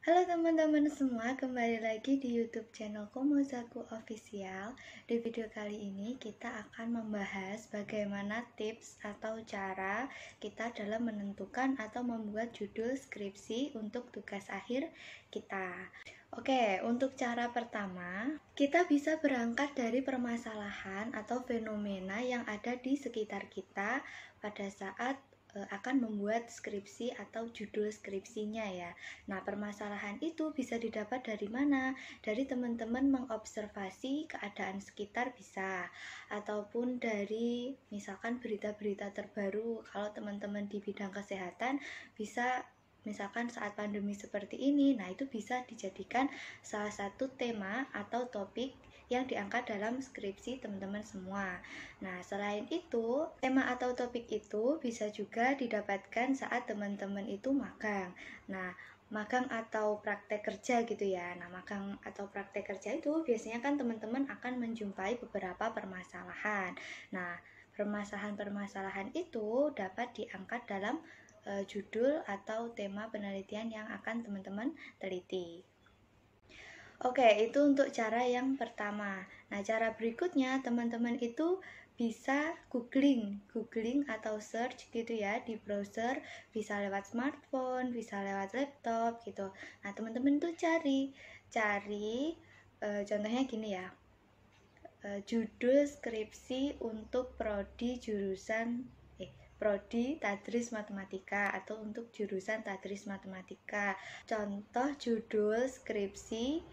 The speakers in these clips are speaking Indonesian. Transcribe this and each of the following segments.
Halo teman-teman semua, kembali lagi di YouTube channel Komozaku Official. Di video kali ini kita akan membahas bagaimana tips atau cara kita dalam menentukan atau membuat judul skripsi untuk tugas akhir kita. Oke, untuk cara pertama, kita bisa berangkat dari permasalahan atau fenomena yang ada di sekitar kita pada saat akan membuat skripsi atau judul skripsinya ya. Nah, permasalahan itu bisa didapat dari mana? Dari teman-teman mengobservasi keadaan sekitar bisa, ataupun dari misalkan berita-berita terbaru. Kalau teman-teman di bidang kesehatan bisa misalkan saat pandemi seperti ini, nah itu bisa dijadikan salah satu tema atau topik yang diangkat dalam skripsi teman-teman semua. Nah, selain itu, tema atau topik itu bisa juga didapatkan saat teman-teman itu magang. Nah, magang atau praktek kerja gitu ya. Nah, magang atau praktek kerja itu biasanya kan teman-teman akan menjumpai beberapa permasalahan. Nah, permasalahan-permasalahan itu dapat diangkat dalam judul atau tema penelitian yang akan teman-teman teliti. Oke, itu untuk cara yang pertama. Nah, cara berikutnya teman-teman itu bisa googling atau search gitu ya di browser, bisa lewat smartphone, bisa lewat laptop gitu. Nah, teman-teman tuh cari contohnya gini ya, judul skripsi untuk prodi Tadris Matematika atau untuk jurusan Tadris Matematika. Contoh judul skripsi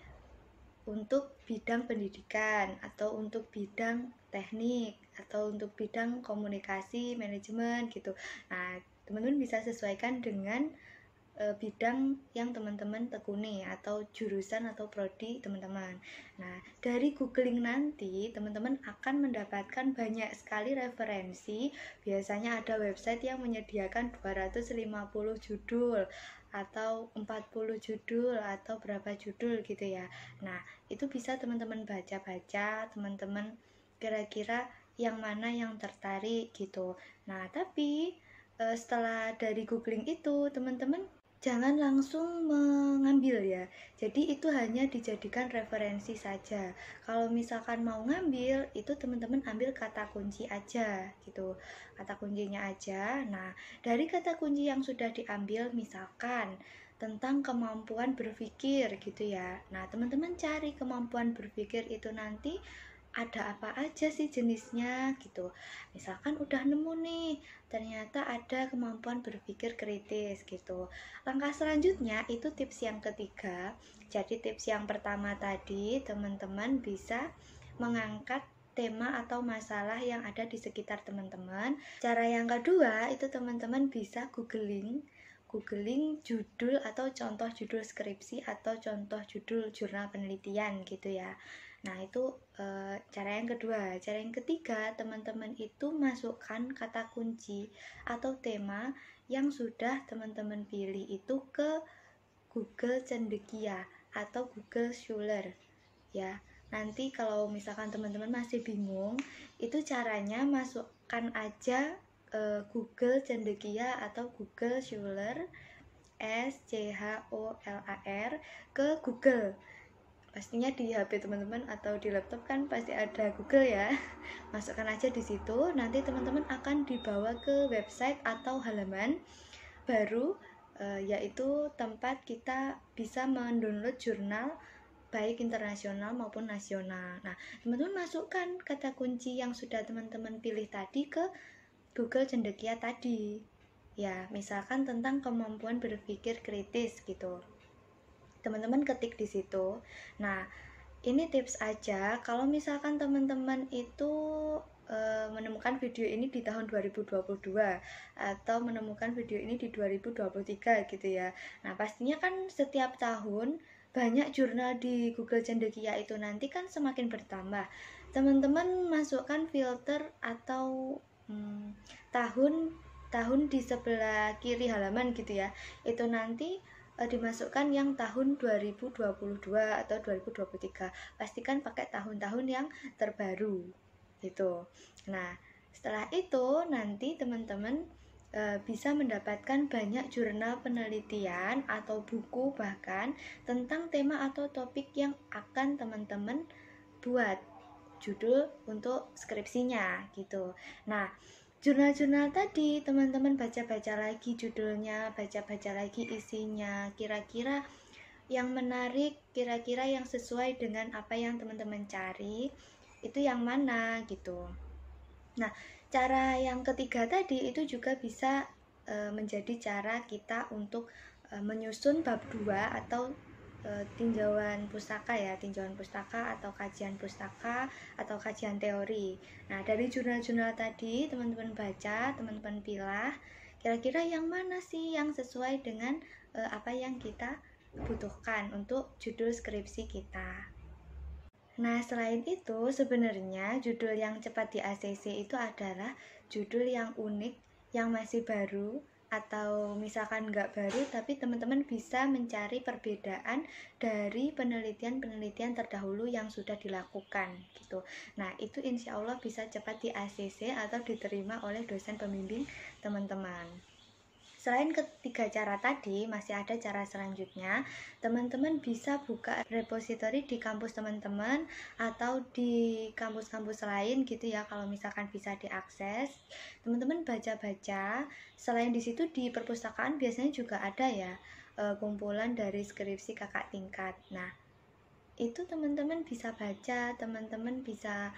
untuk bidang pendidikan atau untuk bidang teknik atau untuk bidang komunikasi manajemen gitu. Nah, teman-teman bisa sesuaikan dengan bidang yang teman-teman tekuni atau jurusan atau prodi teman-teman. Nah, dari googling nanti teman-teman akan mendapatkan banyak sekali referensi. Biasanya ada website yang menyediakan 250 judul atau 40 judul atau berapa judul gitu ya. Nah, itu bisa teman-teman baca-baca, teman-teman kira-kira yang mana yang tertarik gitu. Nah, tapi setelah dari googling itu teman-teman jangan langsung mengambil ya. Jadi itu hanya dijadikan referensi saja. Kalau misalkan mau ngambil, itu teman-teman ambil kata kunci aja gitu. Kata kuncinya aja. Nah, dari kata kunci yang sudah diambil misalkan tentang kemampuan berpikir gitu ya. Nah, teman-teman cari kemampuan berpikir itu nanti ada apa aja sih jenisnya gitu. Misalkan udah nemu nih, ternyata ada kemampuan berpikir kritis gitu. Langkah selanjutnya itu tips yang ketiga. Jadi tips yang pertama tadi teman-teman bisa mengangkat tema atau masalah yang ada di sekitar teman-teman. Cara yang kedua itu teman-teman bisa googling judul atau contoh judul skripsi atau contoh judul jurnal penelitian gitu ya. Nah, itu cara yang kedua. Cara yang ketiga, teman-teman itu masukkan kata kunci atau tema yang sudah teman-teman pilih itu ke Google Cendekia atau Google Scholar ya. Nanti kalau misalkan teman-teman masih bingung, itu caranya masukkan aja Google Cendekia atau Google Scholar SCHOLAR ke Google. Pastinya di HP teman-teman atau di laptop kan pasti ada Google ya. Masukkan aja di situ, nanti teman-teman akan dibawa ke website atau halaman baru, yaitu tempat kita bisa mendownload jurnal baik internasional maupun nasional. Nah, teman-teman masukkan kata kunci yang sudah teman-teman pilih tadi ke Google Cendekia tadi. Ya, misalkan tentang kemampuan berpikir kritis gitu. Teman-teman ketik di situ. Nah, ini tips aja kalau misalkan teman-teman itu menemukan video ini di tahun 2022 atau menemukan video ini di 2023 gitu ya. Nah, pastinya kan setiap tahun banyak jurnal di Google Cendekia itu nanti kan semakin bertambah. Teman-teman masukkan filter atau tahun di sebelah kiri halaman gitu ya. Itu nanti dimasukkan yang tahun 2022 atau 2023. Pastikan pakai tahun-tahun yang terbaru gitu. Nah, setelah itu nanti teman-teman bisa mendapatkan banyak jurnal penelitian atau buku bahkan tentang tema atau topik yang akan teman-teman buat judul untuk skripsinya gitu. Nah, jurnal-jurnal tadi teman-teman baca-baca lagi judulnya, baca-baca lagi isinya, kira-kira yang menarik, kira-kira yang sesuai dengan apa yang teman-teman cari itu yang mana gitu. Nah, cara yang ketiga tadi itu juga bisa menjadi cara kita untuk menyusun bab 2 atau tinjauan pustaka ya, tinjauan pustaka atau kajian pustaka atau kajian teori. Nah, dari jurnal-jurnal tadi teman-teman baca, teman-teman pilah kira-kira yang mana sih yang sesuai dengan apa yang kita butuhkan untuk judul skripsi kita. Nah, selain itu, sebenarnya judul yang cepat di ACC itu adalah judul yang unik, yang masih baru, atau misalkan nggak baru, tapi teman-teman bisa mencari perbedaan dari penelitian-penelitian terdahulu yang sudah dilakukan, gitu. Nah, itu insya Allah bisa cepat di ACC atau diterima oleh dosen pembimbing teman-teman. Selain ketiga cara tadi, masih ada cara selanjutnya. Teman-teman bisa buka repository di kampus teman-teman atau di kampus-kampus lain gitu ya, kalau misalkan bisa diakses. Teman-teman baca-baca. Selain di situ di perpustakaan biasanya juga ada ya kumpulan dari skripsi kakak tingkat. Nah, itu teman-teman bisa baca, teman-teman bisa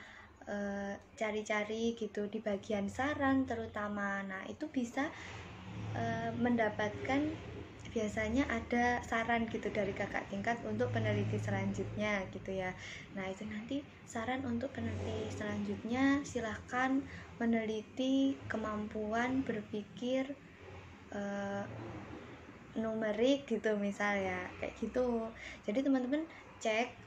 cari-cari gitu di bagian saran terutama. Nah, itu bisa mendapatkan biasanya ada saran gitu dari kakak tingkat untuk peneliti selanjutnya gitu ya. Nah, itu nanti saran untuk peneliti selanjutnya silahkan meneliti kemampuan berpikir numerik gitu misalnya kayak gitu. Jadi teman-teman cek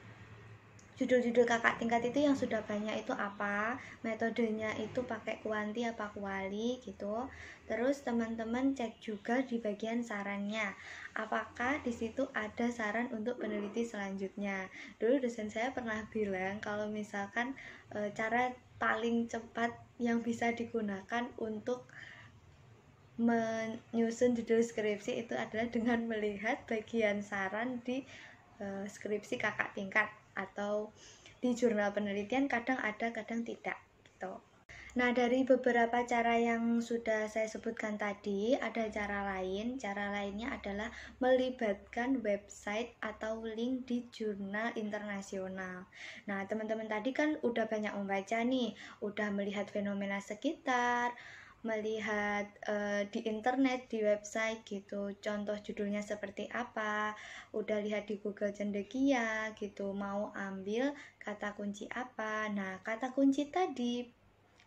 judul-judul kakak tingkat itu yang sudah banyak itu apa, metodenya itu pakai kuanti apa kuali gitu. Terus teman-teman cek juga di bagian sarannya, apakah di situ ada saran untuk peneliti selanjutnya. Dulu dosen saya pernah bilang kalau misalkan cara paling cepat yang bisa digunakan untuk menyusun judul skripsi itu adalah dengan melihat bagian saran di skripsi kakak tingkat atau di jurnal penelitian, kadang ada kadang tidak gitu. Nah, dari beberapa cara yang sudah saya sebutkan tadi, ada cara lain. Cara lainnya adalah melibatkan website atau link di jurnal internasional. Nah, teman-teman tadi kan udah banyak membaca nih, udah melihat fenomena sekitar, melihat di internet, di website gitu, contoh judulnya seperti apa, udah lihat di Google Cendekia gitu, mau ambil kata kunci apa. Nah, kata kunci tadi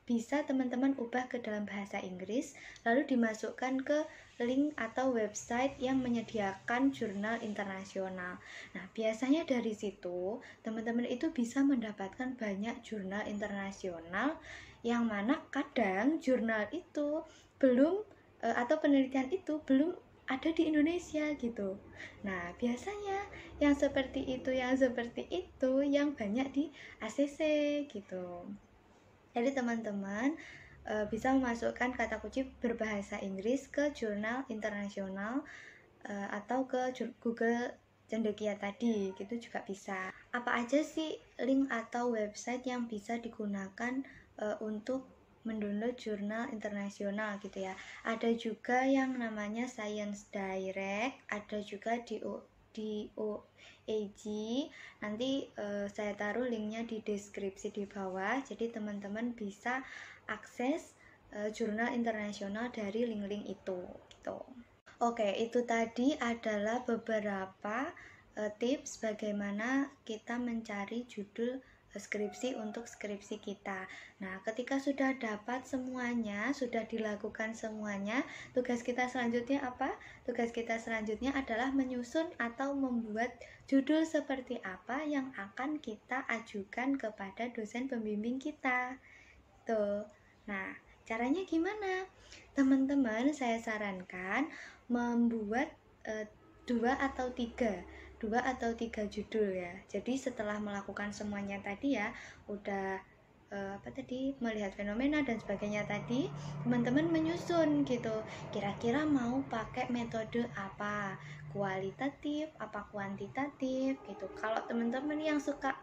bisa teman-teman ubah ke dalam bahasa Inggris, lalu dimasukkan ke link atau website yang menyediakan jurnal internasional. Nah, biasanya dari situ teman-teman itu bisa mendapatkan banyak jurnal internasional yang mana kadang jurnal itu belum atau penelitian itu belum ada di Indonesia gitu. Nah, biasanya yang seperti itu yang banyak di ACC gitu. Jadi teman-teman bisa memasukkan kata kunci berbahasa Inggris ke jurnal internasional atau ke Google Cendekia tadi, gitu juga bisa. Apa aja sih link atau website yang bisa digunakan untuk mendownload jurnal internasional gitu ya? Ada juga yang namanya Science Direct, ada juga di OAG. Nanti saya taruh linknya di deskripsi di bawah, jadi teman-teman bisa akses jurnal internasional dari link-link itu gitu. Oke, itu tadi adalah beberapa tips bagaimana kita mencari judul skripsi untuk skripsi kita. Nah, ketika sudah dapat semuanya, sudah dilakukan semuanya, tugas kita selanjutnya apa? Tugas kita selanjutnya adalah menyusun atau membuat judul seperti apa yang akan kita ajukan kepada dosen pembimbing kita. Tuh. Nah, caranya gimana? Teman-teman, saya sarankan membuat dua atau tiga judul ya. Jadi setelah melakukan semuanya tadi ya, udah melihat fenomena dan sebagainya tadi, teman-teman menyusun gitu, kira-kira mau pakai metode apa, kualitatif apa kuantitatif gitu. Kalau teman-teman yang suka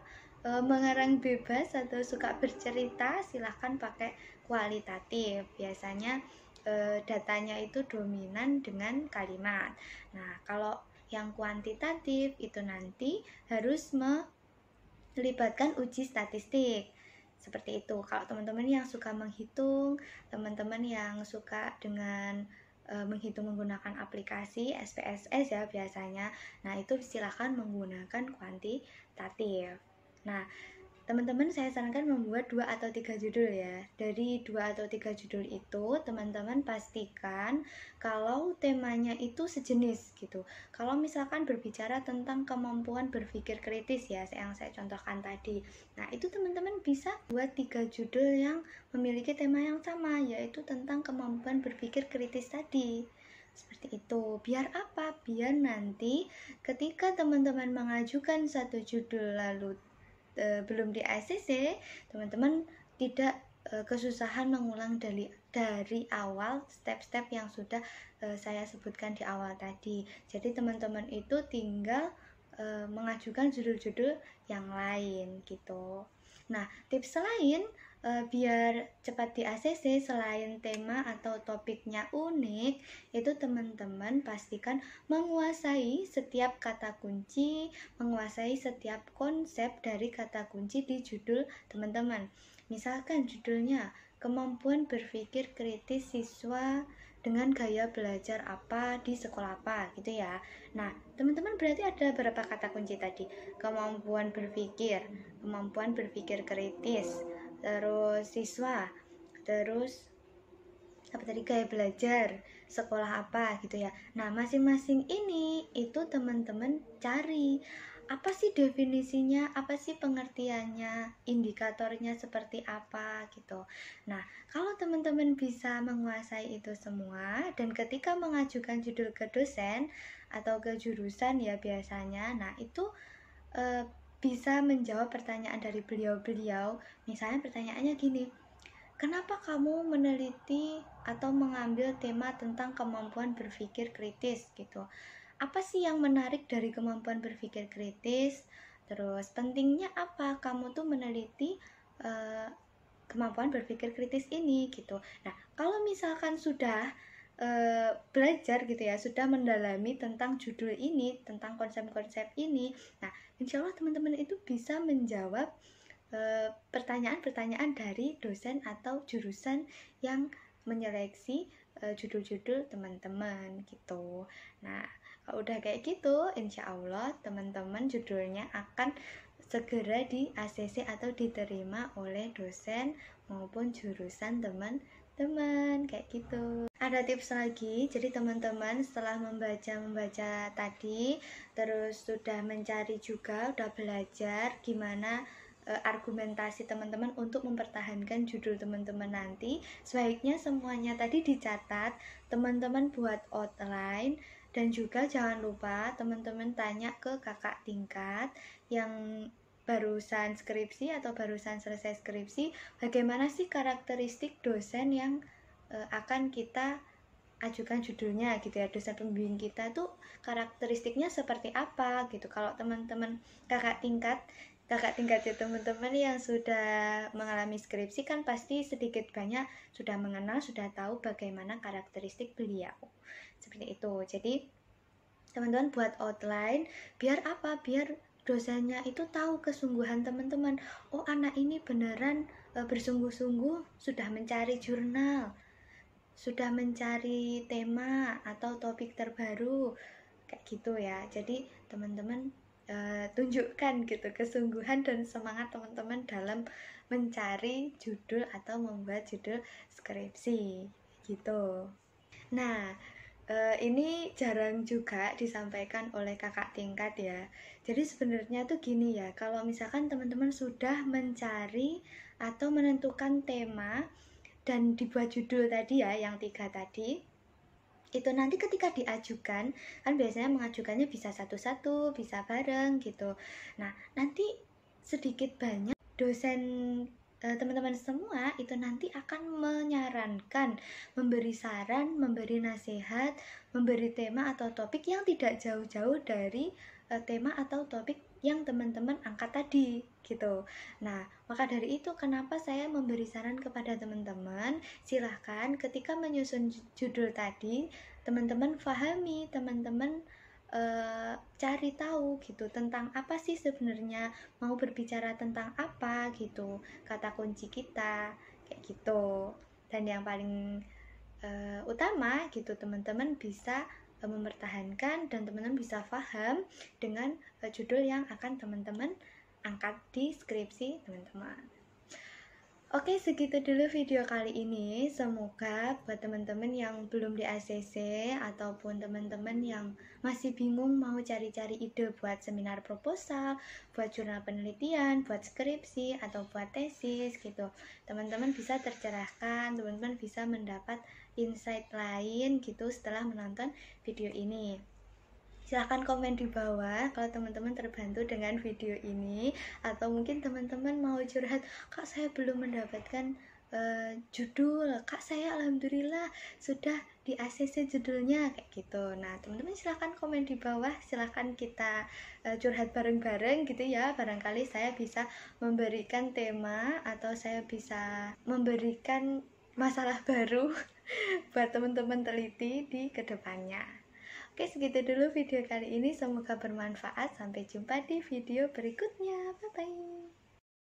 mengarang bebas atau suka bercerita, silahkan pakai kualitatif. Biasanya datanya itu dominan dengan kalimat. Nah, kalau yang kuantitatif itu nanti harus melibatkan uji statistik. Seperti itu. Kalau teman-teman yang suka menghitung, teman-teman yang suka dengan menghitung menggunakan aplikasi SPSS ya biasanya. Nah, itu silahkan menggunakan kuantitatif. Nah, teman-teman saya sarankan membuat 2 atau 3 judul ya. Dari 2 atau 3 judul itu teman-teman pastikan kalau temanya itu sejenis gitu. Kalau misalkan berbicara tentang kemampuan berpikir kritis ya, yang saya contohkan tadi. Nah, itu teman-teman bisa buat 3 judul yang memiliki tema yang sama, yaitu tentang kemampuan berpikir kritis tadi. Seperti itu. Biar apa? Biar nanti ketika teman-teman mengajukan satu judul lalu belum di ACC, teman-teman tidak kesusahan mengulang dari awal step-step yang sudah saya sebutkan di awal tadi. Jadi teman-teman itu tinggal mengajukan judul-judul yang lain gitu. Nah, tips lain biar cepat di ACC, selain tema atau topiknya unik, itu teman-teman pastikan menguasai setiap kata kunci, menguasai setiap konsep dari kata kunci di judul teman-teman. Misalkan judulnya kemampuan berpikir kritis siswa dengan gaya belajar apa di sekolah apa gitu ya. Nah, teman-teman berarti ada berapa kata kunci tadi? Kemampuan berpikir kritis, terus siswa, terus gaya belajar, sekolah apa gitu ya. Nah, masing-masing ini itu teman-teman cari apa sih definisinya, apa sih pengertiannya, indikatornya seperti apa gitu. Nah, kalau teman-teman bisa menguasai itu semua dan ketika mengajukan judul ke dosen atau ke jurusan ya biasanya, nah itu bisa menjawab pertanyaan dari beliau-beliau. Misalnya pertanyaannya gini, kenapa kamu meneliti atau mengambil tema tentang kemampuan berpikir kritis gitu? Apa sih yang menarik dari kemampuan berpikir kritis? Terus pentingnya apa kamu tuh meneliti kemampuan berpikir kritis ini gitu. Nah, kalau misalkan sudah belajar gitu ya, sudah mendalami tentang judul ini, tentang konsep-konsep ini, nah insya Allah teman-teman itu bisa menjawab pertanyaan-pertanyaan dari dosen atau jurusan yang menyeleksi judul-judul teman-teman gitu. Nah, kalau udah kayak gitu, insya Allah teman-teman judulnya akan segera di ACC atau diterima oleh dosen maupun jurusan teman-teman kayak gitu. Ada tips lagi, jadi teman-teman setelah membaca tadi, terus sudah mencari juga, udah belajar gimana argumentasi teman-teman untuk mempertahankan judul teman-teman nanti, sebaiknya semuanya tadi dicatat, teman-teman buat outline, dan juga jangan lupa teman-teman tanya ke kakak tingkat yang barusan skripsi atau barusan selesai skripsi, bagaimana sih karakteristik dosen yang akan kita ajukan judulnya gitu ya, dosen pembimbing kita tuh karakteristiknya seperti apa gitu. Kalau teman-teman kakak tingkat ya teman-teman yang sudah mengalami skripsi kan pasti sedikit banyak sudah mengenal, sudah tahu bagaimana karakteristik beliau seperti itu. Jadi teman-teman buat outline biar apa, biar dosennya itu tahu kesungguhan teman-teman. Oh, anak ini beneran bersungguh-sungguh sudah mencari jurnal, sudah mencari tema atau topik terbaru kayak gitu ya. Jadi teman-teman tunjukkan gitu kesungguhan dan semangat teman-teman dalam mencari judul atau membuat judul skripsi gitu. Nah, ini jarang juga disampaikan oleh kakak tingkat ya. Jadi sebenarnya tuh gini ya, kalau misalkan teman-teman sudah mencari atau menentukan tema dan dibuat judul tadi ya, yang 3 tadi, itu nanti ketika diajukan, kan biasanya mengajukannya bisa satu-satu, bisa bareng gitu. Nah, nanti sedikit banyak dosen teman-teman semua itu nanti akan menyarankan, memberi saran, memberi nasihat, memberi tema atau topik yang tidak jauh-jauh dari tema atau topik yang teman-teman angkat tadi gitu. Nah, maka dari itu kenapa saya memberi saran kepada teman-teman, silahkan ketika menyusun judul tadi, teman-teman pahami, teman-teman cari tahu gitu tentang apa sih sebenarnya, mau berbicara tentang apa gitu, kata kunci kita kayak gitu. Dan yang paling utama gitu, teman-teman bisa mempertahankan dan teman-teman bisa paham dengan judul yang akan teman-teman angkat di skripsi teman-teman. Oke, segitu dulu video kali ini. Semoga buat teman-teman yang belum di ACC ataupun teman-teman yang masih bingung mau cari-cari ide buat seminar proposal, buat jurnal penelitian, buat skripsi, atau buat tesis gitu, teman-teman bisa tercerahkan, teman-teman bisa mendapat insight lain gitu setelah menonton video ini. Silahkan komen di bawah kalau teman-teman terbantu dengan video ini, atau mungkin teman-teman mau curhat, kak saya belum mendapatkan judul, kak saya alhamdulillah sudah di ACC judulnya kayak gitu. Nah teman-teman silahkan komen di bawah, silahkan kita curhat bareng-bareng gitu ya, barangkali saya bisa memberikan tema atau saya bisa memberikan masalah baru buat teman-teman teliti di kedepannya. Oke, segitu dulu video kali ini. Semoga bermanfaat. Sampai jumpa di video berikutnya. Bye-bye.